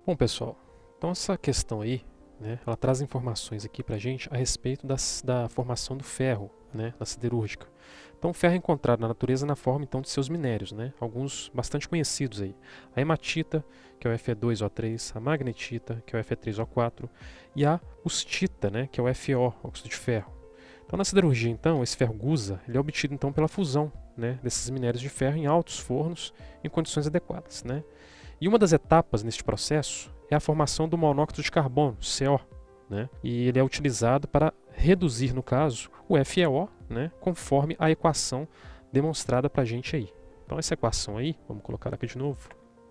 Bom, pessoal, então essa questão aí, né, ela traz informações aqui para a gente a respeito da formação do ferro, né, na siderúrgica. Então, o ferro é encontrado na natureza na forma então de seus minérios, né, alguns bastante conhecidos aí. A hematita, que é o Fe2O3, a magnetita, que é o Fe3O4, e a ustita, né, que é o FeO, óxido de ferro. Então, na siderurgia, então, esse ferro gusa ele é obtido então pela fusão, né, desses minérios de ferro em altos fornos em condições adequadas, né. E uma das etapas neste processo é a formação do monóxido de carbono, CO, né? E ele é utilizado para reduzir, no caso, o FeO, né? Conforme a equação demonstrada para a gente aí. Então essa equação aí, vamos colocar aqui de novo,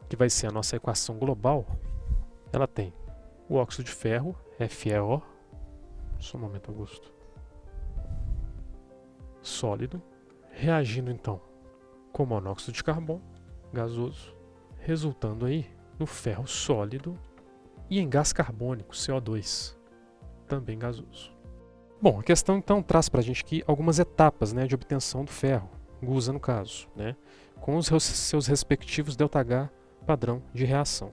que vai ser a nossa equação global, ela tem o óxido de ferro, FeO, só um momento, Augusto, sólido, reagindo então com o monóxido de carbono, gasoso, resultando aí no ferro sólido e em gás carbônico, CO2, também gasoso. Bom, a questão então traz para a gente aqui algumas etapas, né, de obtenção do ferro, gusa no caso, né, com os seus respectivos ΔH padrão de reação.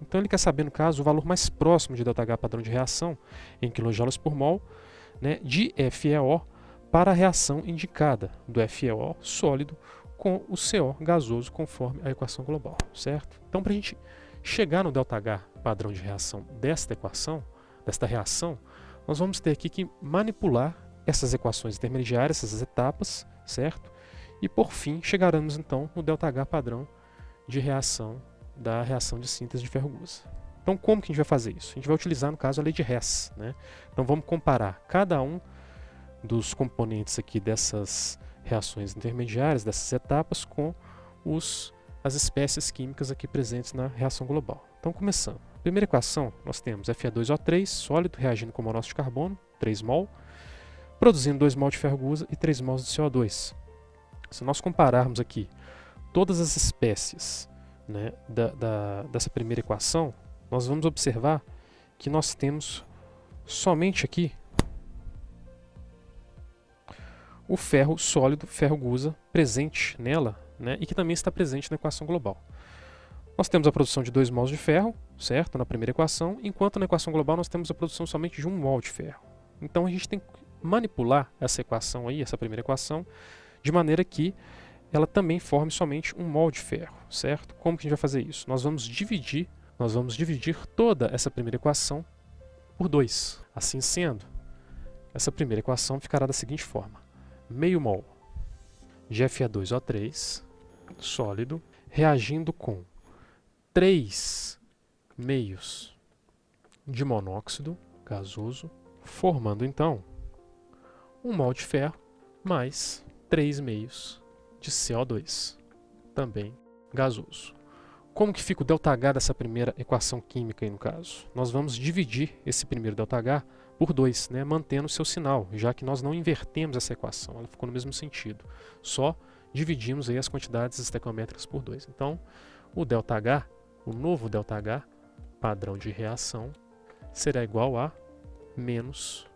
Então ele quer saber, no caso, o valor mais próximo de ΔH padrão de reação, em kJ por mol, né, de FeO para a reação indicada, do FeO sólido com o CO gasoso, conforme a equação global, certo? Então, para a gente chegar no ΔH padrão de reação desta equação, desta reação, nós vamos ter aqui que manipular essas equações intermediárias, essas etapas, certo? E, por fim, chegaremos, então, no ΔH padrão de reação da reação de síntese de ferro gusa. Então, como que a gente vai fazer isso? A gente vai utilizar, no caso, a lei de Hess, né? Então, vamos comparar cada um dos componentes aqui dessas reações intermediárias, dessas etapas, com as espécies químicas aqui presentes na reação global. Então, começando. Primeira equação, nós temos Fe2O3, sólido, reagindo com monóxido de carbono, 3 mol, produzindo 2 mol de ferro gusa e 3 mol de CO2. Se nós compararmos aqui todas as espécies, né, dessa primeira equação, nós vamos observar que nós temos somente aqui o ferro sólido, ferro gusa, presente nela, né, e que também está presente na equação global. Nós temos a produção de 2 mols de ferro, certo, na primeira equação, enquanto na equação global nós temos a produção somente de 1 mol de ferro. Então a gente tem que manipular essa equação aí, essa primeira equação, de maneira que ela também forme somente 1 mol de ferro, certo? Como que a gente vai fazer isso? Nós vamos dividir toda essa primeira equação por 2. Assim sendo, essa primeira equação ficará da seguinte forma: meio mol de Fe2O3 sólido reagindo com 3 meios de monóxido gasoso, formando então 1 mol de ferro mais 3 meios de CO2, também gasoso. Como que fica o ΔH dessa primeira equação química aí no caso? Nós vamos dividir esse primeiro ΔH por 2, né, mantendo o seu sinal, já que nós não invertemos essa equação, ela ficou no mesmo sentido. Só dividimos aí as quantidades estequiométricas por 2. Então, o ΔH, o novo ΔH, padrão de reação, será igual a menos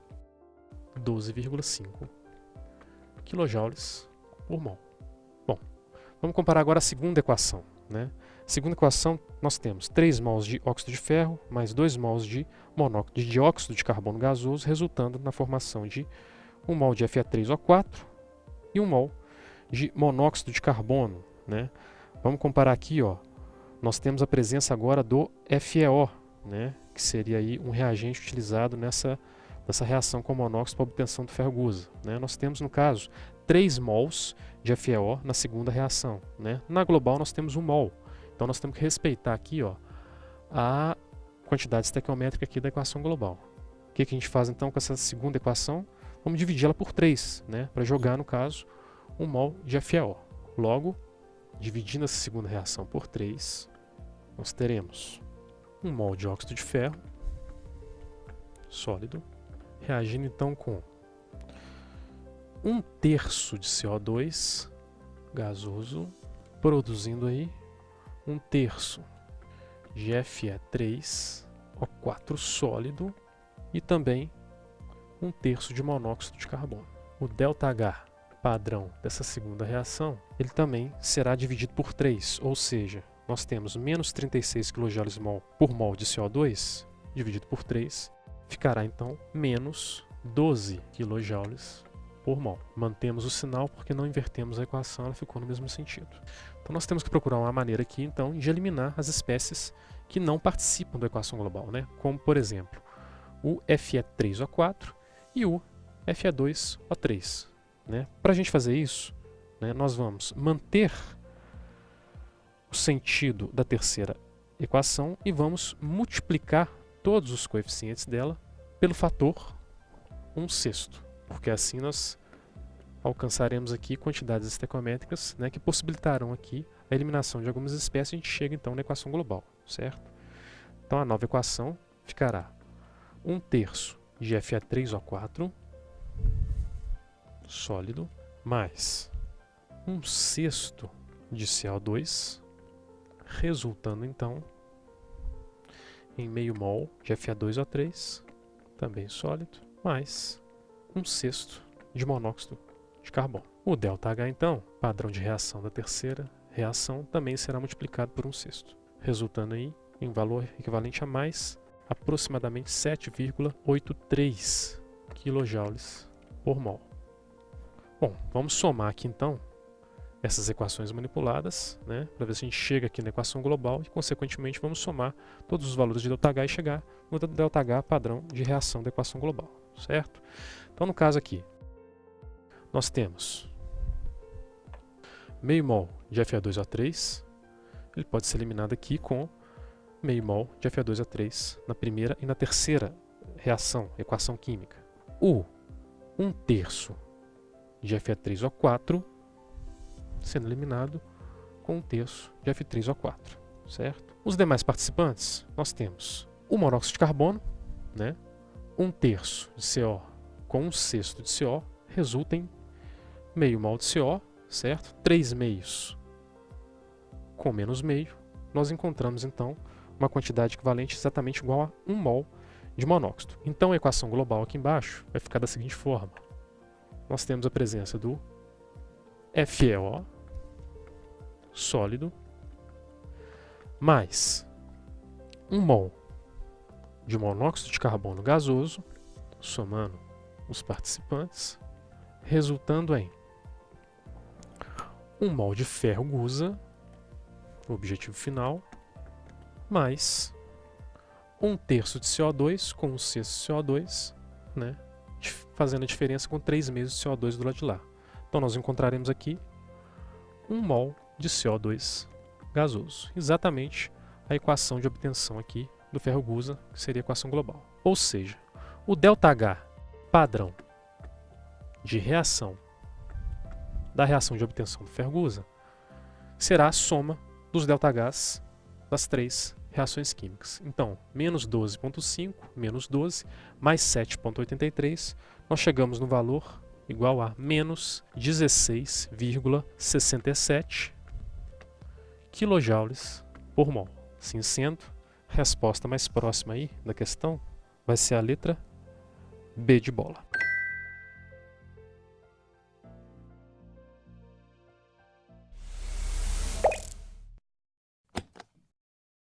12,5 kJ por mol. Bom, vamos comparar agora a segunda equação, né? Segunda equação, nós temos 3 mols de óxido de ferro mais 2 mols de dióxido de carbono gasoso, resultando na formação de 1 mol de Fe3O4 e 1 mol de monóxido de carbono, né? Vamos comparar aqui, ó. Nós temos a presença agora do FeO, né? Que seria aí um reagente utilizado nessa reação com monóxido para obtenção do ferro gusa, né? Nós temos, no caso, 3 mols de FeO na segunda reação, né? Na global nós temos 1 mol. Então nós temos que respeitar aqui, ó, a quantidade estequiométrica aqui da equação global. O que a gente faz então com essa segunda equação? Vamos dividir ela por 3, né, para jogar, no caso, 1 mol de FeO. Logo, dividindo essa segunda reação por 3, nós teremos 1 mol de óxido de ferro sólido, reagindo então com 1/3 de CO2 gasoso, produzindo aí 1/3 de Fe3O4 sólido e também 1/3 de monóxido de carbono. O ΔH padrão dessa segunda reação, ele também será dividido por 3, ou seja, nós temos menos 36 kJ por mol de CO2, dividido por 3, ficará então menos 12 kJ por mol. Mantemos o sinal porque não invertemos a equação, ela ficou no mesmo sentido. Então nós temos que procurar uma maneira aqui então de eliminar as espécies que não participam da equação global, né? Como por exemplo, o Fe3O4 e o Fe2O3. Né? Para a gente fazer isso, né, nós vamos manter o sentido da terceira equação e vamos multiplicar todos os coeficientes dela pelo fator 1/6, porque assim nós alcançaremos aqui quantidades estequiométricas, né, que possibilitarão aqui a eliminação de algumas espécies. A gente chega então na equação global, certo? Então a nova equação ficará 1/3 de Fe3O4 sólido mais 1/6 de CO2, resultando então em meio mol de Fe2O3, também sólido, mais 1/6 de monóxido de carbono. O ΔH então, padrão de reação da terceira reação, também será multiplicado por 1/6, resultando aí em valor equivalente a mais aproximadamente 7,83 kJ por mol. Bom, vamos somar aqui então essas equações manipuladas, né, para ver se a gente chega aqui na equação global e, consequentemente, vamos somar todos os valores de ΔH e chegar no ΔH padrão de reação da equação global, certo? Então, no caso aqui, nós temos meio mol de Fe2O3, ele pode ser eliminado aqui com meio mol de Fe2O3 na primeira e na terceira reação, equação química. O 1/3 de Fe3O4 sendo eliminado com 1/3 de Fe3O4, certo? Os demais participantes, nós temos o monóxido de carbono, né? 1/3 de CO com 1/6 de CO, resulta em meio mol de CO, certo? 3 meios com menos meio, nós encontramos então uma quantidade equivalente exatamente igual a 1 mol de monóxido. Então a equação global aqui embaixo vai ficar da seguinte forma. Nós temos a presença do FeO sólido mais 1 mol de monóxido de carbono gasoso, somando os participantes, resultando em 1 mol de ferro gusa, o objetivo final, mais 1/3 de CO2 com 1/6 de CO2, né, fazendo a diferença com 3 meios de CO2 do lado de lá. Então nós encontraremos aqui 1 mol de CO2 gasoso. Exatamente a equação de obtenção aqui do ferro gusa, que seria a equação global. Ou seja, o ΔH padrão de reação da reação de obtenção do ferro gusa será a soma dos ΔHs das três reações químicas. Então, menos 12,5, menos 12, mais 7,83, nós chegamos no valor igual a menos 16,67 kJ por mol. Assim sendo, a resposta mais próxima aí da questão vai ser a letra B de bola.